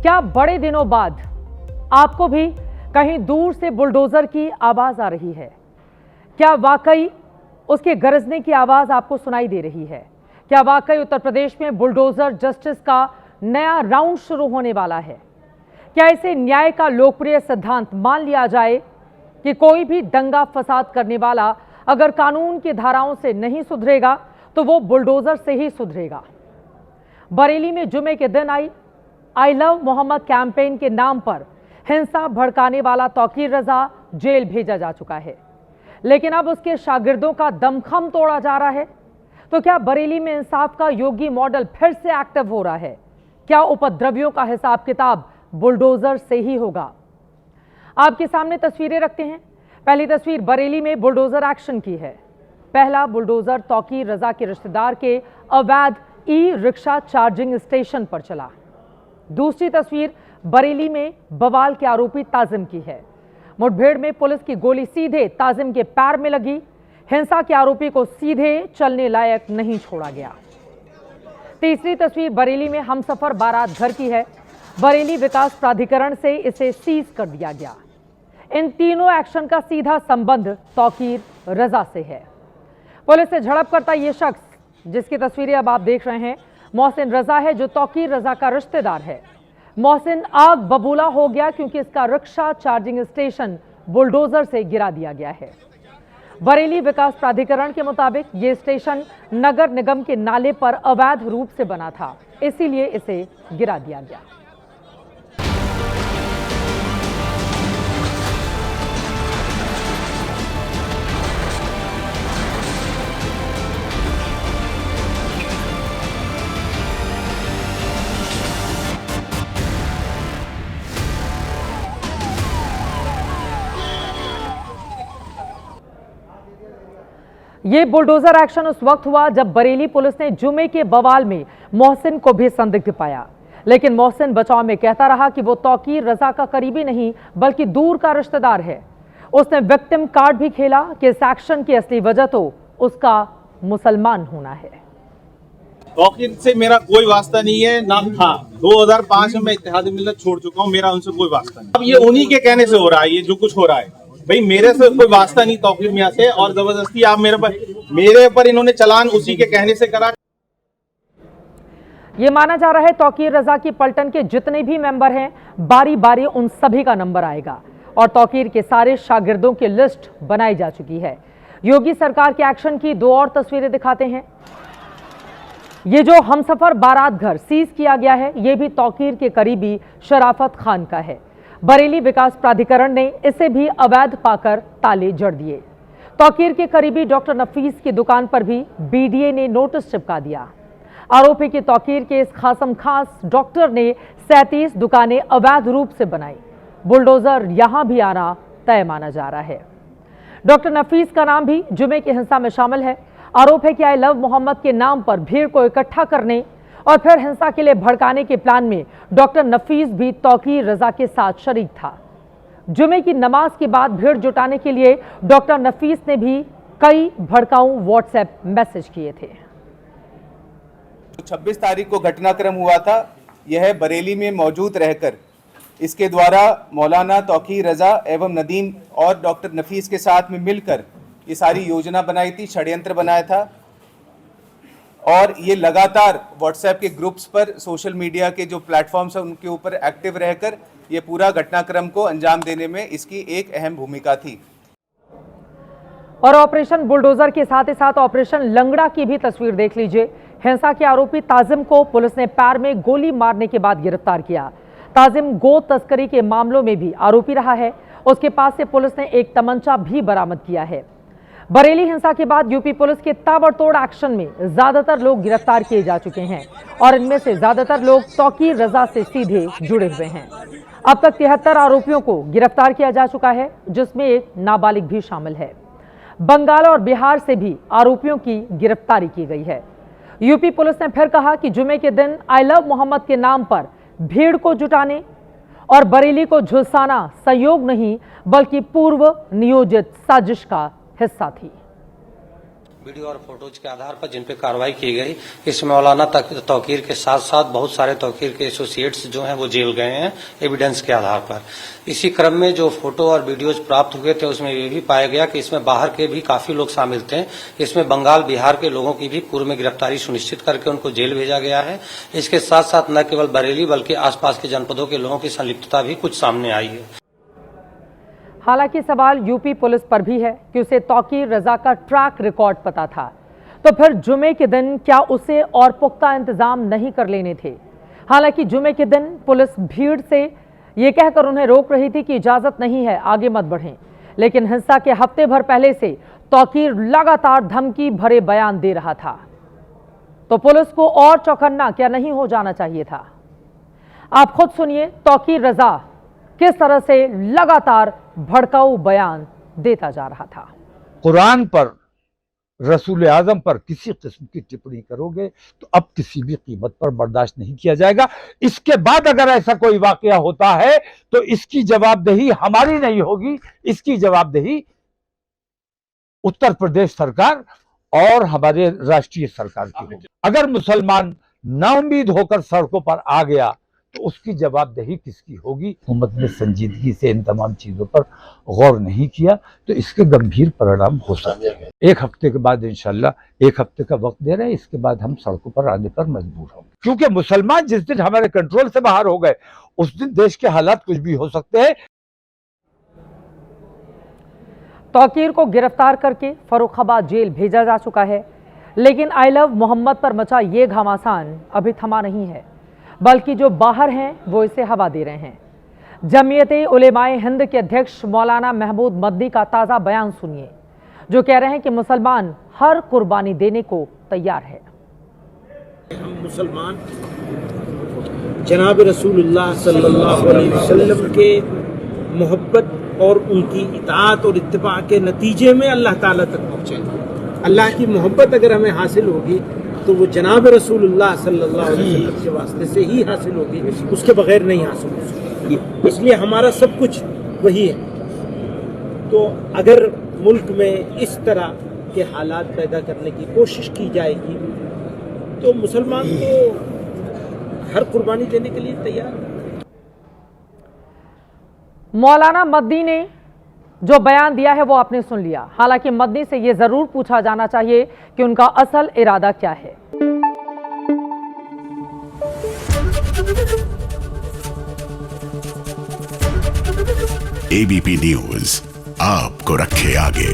क्या बड़े दिनों बाद आपको भी कहीं दूर से बुलडोजर की आवाज आ रही है? क्या वाकई उसके गरजने की आवाज आपको सुनाई दे रही है? क्या वाकई उत्तर प्रदेश में बुलडोजर जस्टिस का नया राउंड शुरू होने वाला है? क्या इसे न्याय का लोकप्रिय सिद्धांत मान लिया जाए कि कोई भी दंगा फसाद करने वाला अगर कानून की धाराओं से नहीं सुधरेगा तो वो बुलडोजर से ही सुधरेगा? बरेली में जुमे के दिन आई लव मोहम्मद कैंपेन के नाम पर हिंसा भड़काने वाला तौकीर रजा जेल भेजा जा चुका है, लेकिन अब उसके शागिर्दों का दमखम तोड़ा जा रहा है। तो क्या बरेली में इंसाफ का योगी मॉडल फिर से एक्टिव हो रहा है? क्या उपद्रवियों का हिसाब किताब बुलडोजर से ही होगा? आपके सामने तस्वीरें रखते हैं। पहली तस्वीर बरेली में बुलडोजर एक्शन की है। पहला बुलडोजर तौकीर रजा के रिश्तेदार के अवैध ई रिक्शा चार्जिंग स्टेशन पर चला। दूसरी तस्वीर बरेली में बवाल के आरोपी ताजिम की है। मुठभेड़ में पुलिस की गोली सीधे ताजिम के पैर में लगी। हिंसा के आरोपी को सीधे चलने लायक नहीं छोड़ा गया। तीसरी तस्वीर बरेली में हमसफर बारात घर की है। बरेली विकास प्राधिकरण से इसे सीज कर दिया गया। इन तीनों एक्शन का सीधा संबंध तौकीर रजा से है। पुलिस से झड़प करता यह शख्स, जिसकी तस्वीरें अब आप देख रहे हैं, मोहसिन रजा है, जो तौकीर रजा का रिश्तेदार है। मोहसिन आग बबूला हो गया क्योंकि इसका रिक्शा चार्जिंग स्टेशन बुलडोजर से गिरा दिया गया है। बरेली विकास प्राधिकरण के मुताबिक ये स्टेशन नगर निगम के नाले पर अवैध रूप से बना था, इसीलिए इसे गिरा दिया गया। ये बुलडोजर एक्शन उस वक्त हुआ जब बरेली पुलिस ने जुमे के बवाल में मोहसिन को भी संदिग्ध पाया, लेकिन मोहसिन बचाव में कहता रहा कि वो तौकीर रजा का करीबी नहीं बल्कि दूर का रिश्तेदार है। उसने विक्टिम कार्ड भी खेला कि इस एक्शन की असली वजह तो उसका मुसलमान होना है। तौकीर से मेरा कोई वास्ता नहीं है ना था। 2005 में मैं इत्तेहाद मिल्लत छोड़ चुका हूँ, मेरा उनसे कोई वास्ता नहीं। अब ये उन्हीं के कहने से हो रहा है, ये जो कुछ हो रहा है भाई, मेरे से कोई वास्ता नहीं तौकीर मियां से, और जबरदस्ती आप मेरे ऊपर इन्होंने चलान उसी के कहने से करा। ये माना जा रहा है तौकीर रजा की पलटन के जितने भी मेंबर हैं, बारी बारी उन सभी का नंबर आएगा और तौकीर के सारे शागिर्दों की लिस्ट बनाई जा चुकी है। योगी सरकार के एक्शन की दो और तस्वीरें दिखाते हैं। ये जो हमसफर बारात घर सीज किया गया है, ये भी तौकीर के करीबी शराफत खान का है। बरेली विकास प्राधिकरण ने इसे भी अवैध पाकर ताले जड़ दिए। तौकीर के करीबी डॉक्टर नफीस की दुकान पर भी बीडीए ने नोटिस चिपका दिया। आरोपी की तौकीर के इस खासम खास डॉक्टर ने 37 दुकानें अवैध रूप से बनाई। बुलडोजर यहां भी आना तय माना जा रहा है। डॉक्टर नफीस का नाम भी जुमे की हिंसा में शामिल है। आरोप है कि आई लव मोहम्मद के नाम पर भीड़ को इकट्ठा करने और फिर हिंसा के लिए भड़काने के प्लान में डॉक्टर नफीस भी तौकीर रजा के साथ शरीक था। जुमे की नमाज के बाद भीड़ जुटाने के लिए डॉक्टर नफीस ने भी कई भड़काऊ व्हाट्सएप मैसेज किए थे। 26 तारीख को घटनाक्रम हुआ था। यह बरेली में मौजूद रहकर इसके द्वारा मौलाना तौकीर रजा एवं नदीम और डॉक्टर नफीस के साथ में मिलकर ये सारी योजना बनाई थी, षड्यंत्र बनाया था, और ये लगातार व्हाट्सएप के ग्रुप्स पर, सोशल मीडिया के जो प्लेटफॉर्म्स हैं उनके ऊपर एक्टिव रहकर ये पूरा घटनाक्रम को अंजाम देने में इसकी एक अहम भूमिका थी। और ऑपरेशन बुलडोजर के साथ ही साथ ऑपरेशन लंगड़ा की भी तस्वीर देख लीजिए। हिंसा के आरोपी ताजिम को पुलिस ने पैर में गोली मारने के बाद गिरफ्तार किया। ताजिम गो तस्करी के मामलों में भी आरोपी रहा है। उसके पास से पुलिस ने एक तमंचा भी बरामद किया है। बरेली हिंसा के बाद यूपी पुलिस के ताबड़तोड़ एक्शन में ज्यादातर लोग गिरफ्तार किए जा चुके हैं और इनमें से ज्यादातर लोग तौकीर रजा से सीधे जुड़े हुए हैं। अब तक 73 आरोपियों को गिरफ्तार किया जा चुका है, जिसमें एक नाबालिग भी शामिल है। बंगाल और बिहार से भी आरोपियों की गिरफ्तारी की गई है। यूपी पुलिस ने फिर कहा कि जुमे के दिन आई लव मोहम्मद के नाम पर भीड़ को जुटाने और बरेली को झुलसाना संयोग नहीं बल्कि पूर्व नियोजित साजिश का हिस्सा थी। वीडियो और फोटोज के आधार पर जिन पे कार्रवाई की गई, इसमें मौलाना तौकीर के साथ साथ बहुत सारे तौकीर के एसोसिएट्स जो हैं वो जेल गए हैं एविडेंस के आधार पर। इसी क्रम में जो फोटो और वीडियोज प्राप्त हुए थे उसमें ये भी पाया गया कि इसमें बाहर के भी काफी लोग शामिल थे। इसमें बंगाल बिहार के लोगों की भी पूर्व में गिरफ्तारी सुनिश्चित करके उनको जेल भेजा गया है। इसके साथ साथ न केवल बरेली बल्कि आसपास के जनपदों के लोगों की संलिप्तता भी कुछ सामने आई है। हालांकि सवाल यूपी पुलिस पर भी है कि उसे तौकीर रजा का ट्रैक रिकॉर्ड पता था, तो फिर जुमे के दिन क्या उसे और पुख्ता इंतजाम नहीं कर लेने थे। हालांकि जुमे के दिन पुलिस भीड़ से ये कहकर उन्हें रोक रही थी कि इजाजत नहीं है, आगे मत बढ़ें, लेकिन हिंसा के हफ्ते भर पहले से तौकीर लगातार धमकी भरे बयान दे रहा था, तो पुलिस को और चौकन्ना क्या नहीं हो जाना चाहिए था। आप खुद सुनिए तौकीर रजा किस तरह से लगातार भड़काऊ बयान देता जा रहा था। कुरान पर, रसूल आजम पर किसी किस्म की टिप्पणी करोगे तो अब किसी भी कीमत पर बर्दाश्त नहीं किया जाएगा। इसके बाद अगर ऐसा कोई वाकया होता है तो इसकी जवाबदेही हमारी नहीं होगी, इसकी जवाबदेही उत्तर प्रदेश सरकार और हमारे राष्ट्रीय सरकार की होगी। अगर मुसलमान नाउम्मीद होकर सड़कों पर आ गया तो उसकी जवाबदेही किसकी होगी। हुकूमत ने संजीदगी से इन तमाम चीजों पर गौर नहीं किया तो इसके गंभीर परिणाम हो सकते हैं। एक हफ्ते के बाद इंशाल्लाह, एक हफ्ते का वक्त दे रहे हैं, इसके बाद हम सड़कों पर आने पर मजबूर होंगे, क्योंकि मुसलमान जिस दिन हमारे कंट्रोल से बाहर हो गए उस दिन देश के हालात कुछ भी हो सकते हैं। तौकीर को गिरफ्तार करके फर्रुखाबाद जेल भेजा जा चुका है, लेकिन आई लव मोहम्मद पर मचा ये घमासान अभी थमा नहीं है, बल्कि जो बाहर हैं वो इसे हवा दे रहे हैं। जमीयत उलेमाए हिंद के अध्यक्ष मौलाना महमूद मदनी का ताज़ा बयान सुनिए, जो कह रहे हैं कि मुसलमान हर कुर्बानी देने को तैयार है। हम मुसलमान जनाब रसूलुल्लाह सल्लल्लाहु अलैहि वसल्लम के मोहब्बत और उनकी इताअत और इत्तिबा के नतीजे में अल्लाह ताला तक पहुँचे। अल्लाह की मोहब्बत अगर हमें हासिल होगी तो वो जनाब रसूलुल्लाह सल्लल्लाहु अलैहि वसल्लम के वास्ते से ही हासिल होगी, उसके बगैर नहीं हासिल हो सकती। इसलिए हमारा सब कुछ वही है। तो अगर मुल्क में इस तरह के हालात पैदा करने की कोशिश की जाएगी तो मुसलमान तो हर कुर्बानी देने के लिए तैयार है। मौलाना मदनी ने जो बयान दिया है वो आपने सुन लिया। हालांकि मदनी से ये जरूर पूछा जाना चाहिए कि उनका असल इरादा क्या है। एबीपी न्यूज आपको रखे आगे।